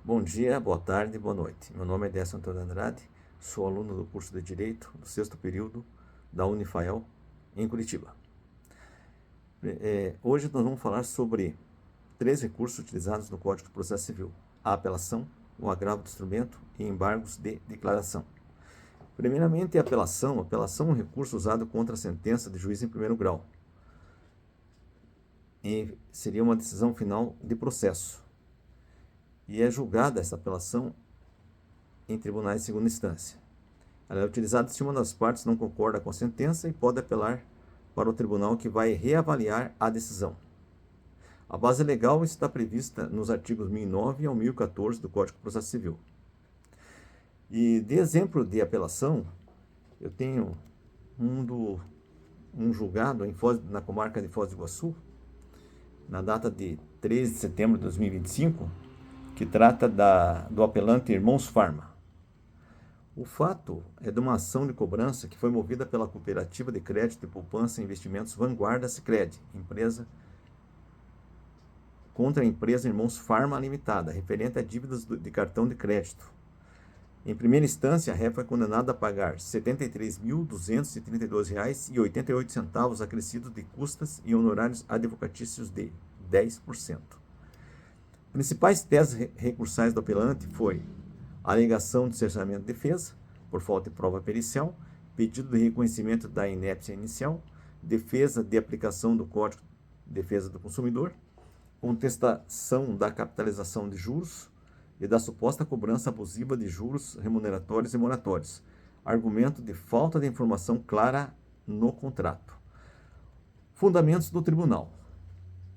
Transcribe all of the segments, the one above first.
Bom dia, boa tarde, boa noite. Meu nome é Décio Antônio Andrade, sou aluno do curso de Direito do sexto período da Unifael, em Curitiba. Hoje nós vamos falar sobre 3 recursos utilizados no Código de Processo Civil: a apelação, o agravo de instrumento e embargos de declaração. Primeiramente, a apelação. A apelação é um recurso usado contra a sentença de juiz em primeiro grau. E seria uma decisão final de processo. E é julgada essa apelação em tribunais de segunda instância. Ela é utilizada se uma das partes não concorda com a sentença e pode apelar para o tribunal que vai reavaliar a decisão. A base legal está prevista nos artigos 1009 ao 1014 do Código de Processo Civil. E de exemplo de apelação, eu tenho um julgado na comarca de Foz do Iguaçu, na data de 13 de setembro de 2025, que trata do apelante Irmãos Farma. O fato é de uma ação de cobrança que foi movida pela Cooperativa de Crédito e Poupança e Investimentos Vanguarda Sicredi, contra a empresa Irmãos Farma Limitada, referente a dívidas de cartão de crédito. Em primeira instância, a ré foi condenada a pagar R$ 73.232,88, acrescido de custas e honorários advocatícios de 10%. Principais teses recursais do apelante foi a alegação de cerceamento de defesa, por falta de prova pericial, pedido de reconhecimento da inépcia inicial, defesa de aplicação do Código de Defesa do Consumidor, contestação da capitalização de juros e da suposta cobrança abusiva de juros remuneratórios e moratórios, argumento de falta de informação clara no contrato. Fundamentos do tribunal.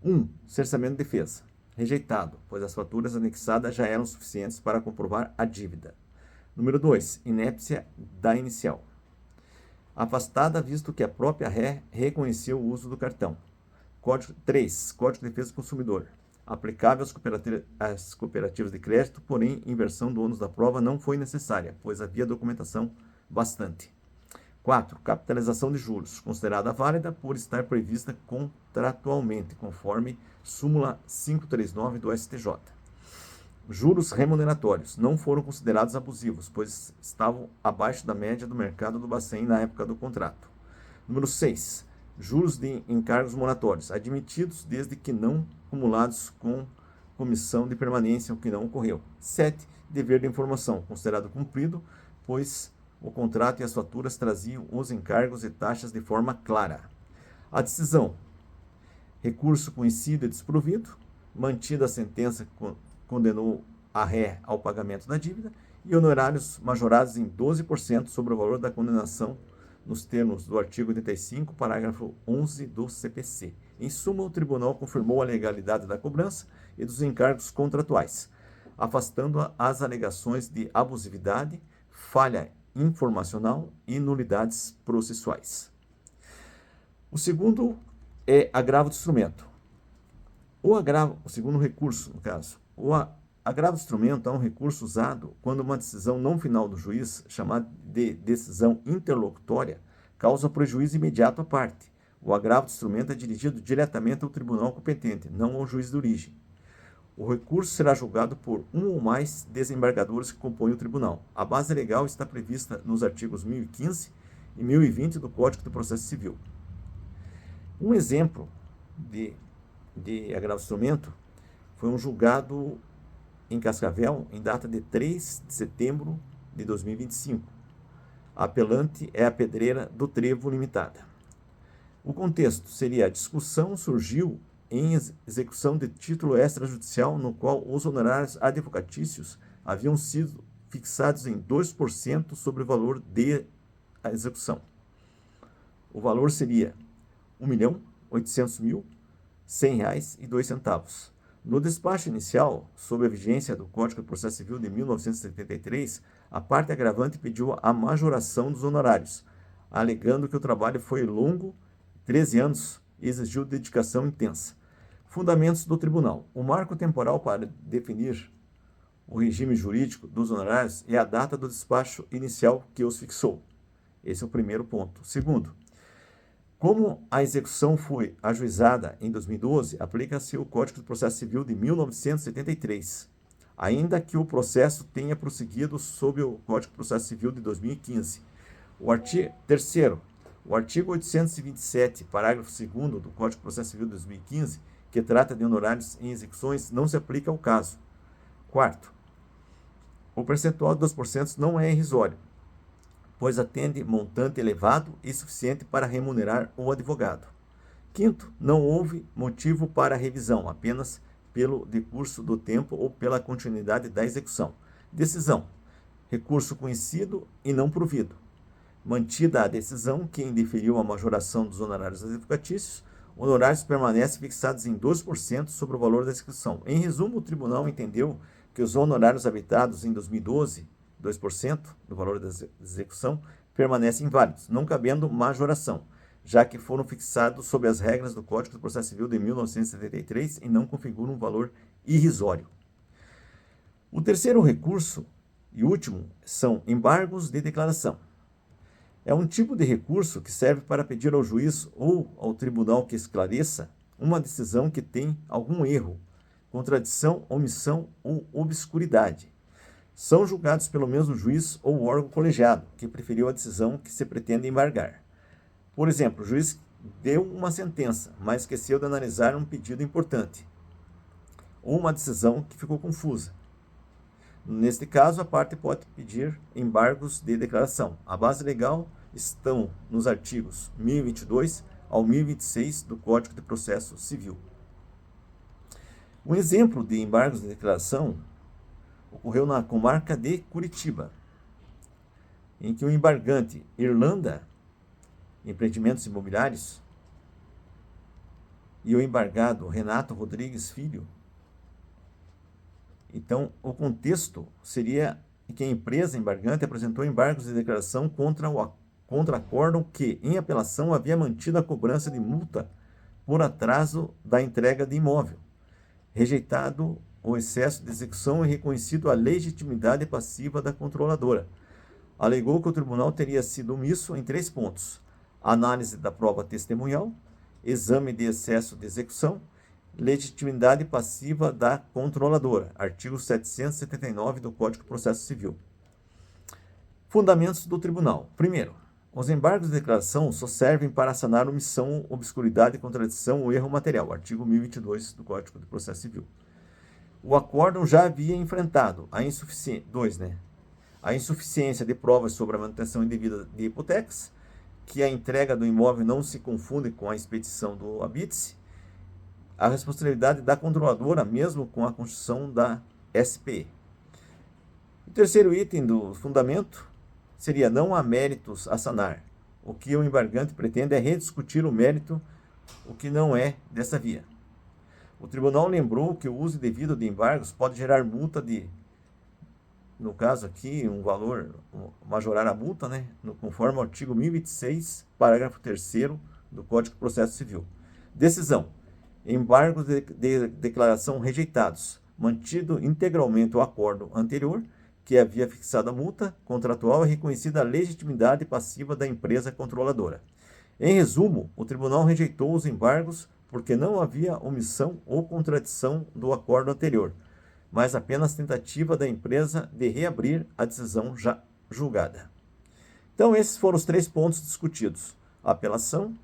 1. Cerceamento de defesa. Rejeitado, pois as faturas anexadas já eram suficientes para comprovar a dívida. Número 2. Inépcia da inicial. Afastada, visto que a própria ré reconheceu o uso do cartão. 3. Código de Defesa do Consumidor. Aplicável às cooperativas de crédito, porém, inversão do ônus da prova não foi necessária, pois havia documentação bastante. 4. Capitalização de juros, considerada válida por estar prevista contratualmente, conforme súmula 539 do STJ. Juros remuneratórios não foram considerados abusivos, pois estavam abaixo da média do mercado do Bacen na época do contrato. Número 6. Juros de encargos moratórios, admitidos desde que não acumulados com comissão de permanência, o que não ocorreu. 7. Dever de informação, considerado cumprido, pois o contrato e as faturas traziam os encargos e taxas de forma clara. A decisão. Recurso conhecido e desprovido. Mantida a sentença que condenou a ré ao pagamento da dívida e honorários majorados em 12% sobre o valor da condenação nos termos do artigo 85, parágrafo 11 do CPC. Em suma, o tribunal confirmou a legalidade da cobrança e dos encargos contratuais, afastando as alegações de abusividade, falha informacional e nulidades processuais. O segundo é agravo de instrumento. O segundo recurso, no caso, o agravo de instrumento é um recurso usado quando uma decisão não final do juiz, chamada de decisão interlocutória, causa prejuízo imediato à parte. O agravo de instrumento é dirigido diretamente ao tribunal competente, não ao juiz de origem. O recurso será julgado por um ou mais desembargadores que compõem o tribunal. A base legal está prevista nos artigos 1015 e 1020 do Código do Processo Civil. Um exemplo de agravo de instrumento foi um julgado em Cascavel, em data de 3 de setembro de 2025. A apelante é a Pedreira do Trevo Limitada. O contexto seria: a discussão surgiu em execução de título extrajudicial no qual os honorários advocatícios haviam sido fixados em 2% sobre o valor de execução. O valor seria R$ 1.800.100,02. No despacho inicial, sob a vigência do Código de Processo Civil de 1973, a parte agravante pediu a majoração dos honorários, alegando que o trabalho foi longo, 13 anos, e exigiu dedicação intensa. Fundamentos do tribunal. O marco temporal para definir o regime jurídico dos honorários é a data do despacho inicial que os fixou. Esse é o primeiro ponto. Segundo, como a execução foi ajuizada em 2012, aplica-se o Código de Processo Civil de 1973. ainda que o processo tenha prosseguido sob o Código de Processo Civil de 2015. Terceiro, o artigo 827, parágrafo 2º do Código de Processo Civil de 2015, que trata de honorários em execuções, não se aplica ao caso. Quarto, o percentual de 2% não é irrisório, pois atende montante elevado e suficiente para remunerar o advogado. Quinto, não houve motivo para revisão, apenas pelo decurso do tempo ou pela continuidade da execução. Decisão, recurso conhecido e não provido. Mantida a decisão, que indeferiu a majoração dos honorários advocatícios, honorários permanecem fixados em 12% sobre o valor da execução. Em resumo, o tribunal entendeu que os honorários habitados em 2012, 2% do valor da execução, permanecem válidos, não cabendo majoração, já que foram fixados sob as regras do Código de Processo Civil de 1973 e não configuram um valor irrisório. O terceiro recurso e último são embargos de declaração. É um tipo de recurso que serve para pedir ao juiz ou ao tribunal que esclareça uma decisão que tem algum erro, contradição, omissão ou obscuridade. São julgados pelo mesmo juiz ou órgão colegiado que preferiu a decisão que se pretende embargar. Por exemplo, o juiz deu uma sentença, mas esqueceu de analisar um pedido importante, ou uma decisão que ficou confusa. Neste caso, a parte pode pedir embargos de declaração. A base legal estão nos artigos 1022 ao 1026 do Código de Processo Civil. Um exemplo de embargos de declaração ocorreu na comarca de Curitiba, em que o embargante Irlanda Empreendimentos Imobiliários e o embargado Renato Rodrigues Filho. Então, o contexto seria que a empresa embargante apresentou embargos de declaração contra acórdão que, em apelação, havia mantido a cobrança de multa por atraso da entrega de imóvel, rejeitado o excesso de execução e reconhecido a legitimidade passiva da controladora. Alegou que o tribunal teria sido omisso em 3 pontos: análise da prova testemunhal, exame de excesso de execução, legitimidade passiva da controladora, artigo 779 do Código de Processo Civil. Fundamentos do tribunal. Primeiro, os embargos de declaração só servem para sanar omissão, obscuridade, contradição ou erro material, artigo 1022 do Código de Processo Civil. O acórdão já havia enfrentado a insuficiência de provas sobre a manutenção indevida de hipotecas, que a entrega do imóvel não se confunde com a expedição do habite-se, a responsabilidade da controladora, mesmo com a construção da SPE. O terceiro item do fundamento seria: não há méritos a sanar. O que o embargante pretende é rediscutir o mérito, o que não é dessa via. O tribunal lembrou que o uso indevido de embargos pode gerar multa de, no caso aqui, um valor, majorar a multa, conforme o artigo 1026, parágrafo 3º do Código de Processo Civil. Decisão: embargos de declaração rejeitados, mantido integralmente o acordo anterior, que havia fixado a multa contratual e reconhecida a legitimidade passiva da empresa controladora. Em resumo, o tribunal rejeitou os embargos porque não havia omissão ou contradição do acordo anterior, mas apenas tentativa da empresa de reabrir a decisão já julgada. Então, esses foram os 3 pontos discutidos: apelação,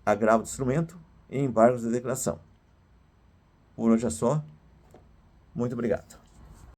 agravo de instrumento e embargos de declaração. Por hoje é só. Muito obrigado.